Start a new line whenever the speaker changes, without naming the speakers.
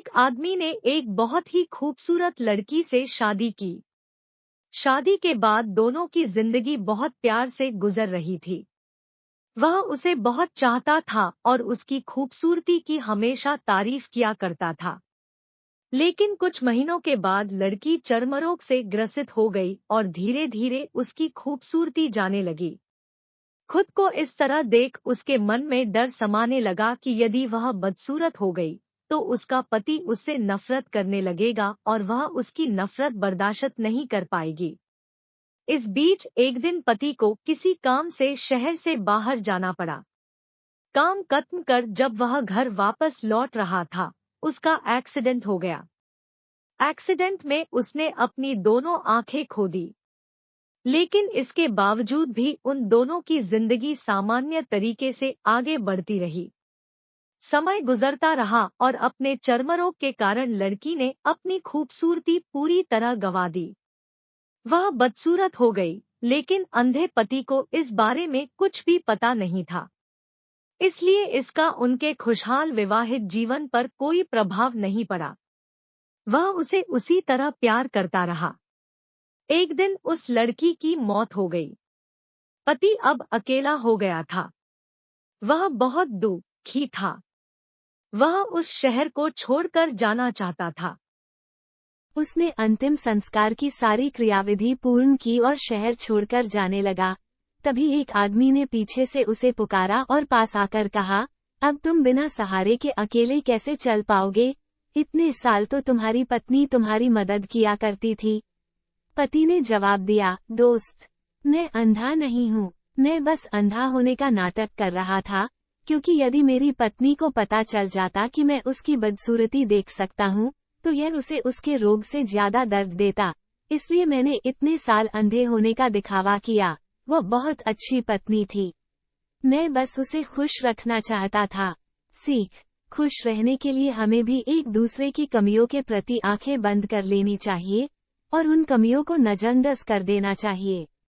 एक आदमी ने एक बहुत ही खूबसूरत लड़की से शादी की। शादी के बाद दोनों की जिंदगी बहुत प्यार से गुजर रही थी। वह उसे बहुत चाहता था और उसकी खूबसूरती की हमेशा तारीफ किया करता था। लेकिन कुछ महीनों के बाद लड़की चर्मरोग से ग्रसित हो गई और धीरे धीरे उसकी खूबसूरती जाने लगी। खुद को इस तरह देख उसके मन में डर समाने लगा कि यदि वह बदसूरत हो गई तो उसका पति उससे नफरत करने लगेगा और वह उसकी नफरत बर्दाश्त नहीं कर पाएगी। इस बीच एक दिन पति को किसी काम से शहर से बाहर जाना पड़ा। काम खत्म कर जब वह घर वापस लौट रहा था, उसका एक्सीडेंट हो गया। एक्सीडेंट में उसने अपनी दोनों आंखें खो दी। लेकिन इसके बावजूद भी उन दोनों की जिंदगी सामान्य तरीके से आगे बढ़ती रही। समय गुजरता रहा और अपने चर्मरोग के कारण लड़की ने अपनी खूबसूरती पूरी तरह गंवा दी। वह बदसूरत हो गई, लेकिन अंधे पति को इस बारे में कुछ भी पता नहीं था। इसलिए इसका उनके खुशहाल विवाहित जीवन पर कोई प्रभाव नहीं पड़ा। वह उसे उसी तरह प्यार करता रहा। एक दिन उस लड़की की मौत हो गई। पति अब अकेला हो गया था। वह बहुत दुखी था। वह उस शहर को छोड़कर जाना चाहता था।
उसने अंतिम संस्कार की सारी क्रियाविधि पूर्ण की और शहर छोड़कर जाने लगा। तभी एक आदमी ने पीछे से उसे पुकारा और पास आकर कहा, अब तुम बिना सहारे के अकेले कैसे चल पाओगे? इतने साल तो तुम्हारी पत्नी तुम्हारी मदद किया करती थी। पति ने जवाब दिया, दोस्त, मैं अंधा नहीं हूँ, मैं बस अंधा होने का नाटक कर रहा था, क्योंकि यदि मेरी पत्नी को पता चल जाता कि मैं उसकी बदसूरती देख सकता हूँ, तो यह उसे उसके रोग से ज्यादा दर्द देता। इसलिए मैंने इतने साल अंधे होने का दिखावा किया। वह बहुत अच्छी पत्नी थी। मैं बस उसे खुश रखना चाहता था। सीख: खुश रहने के लिए हमें भी एक दूसरे की कमियों के प्रति आंखें बंद कर लेनी चाहिए और उन कमियों को नजरअंदाज कर देना चाहिए।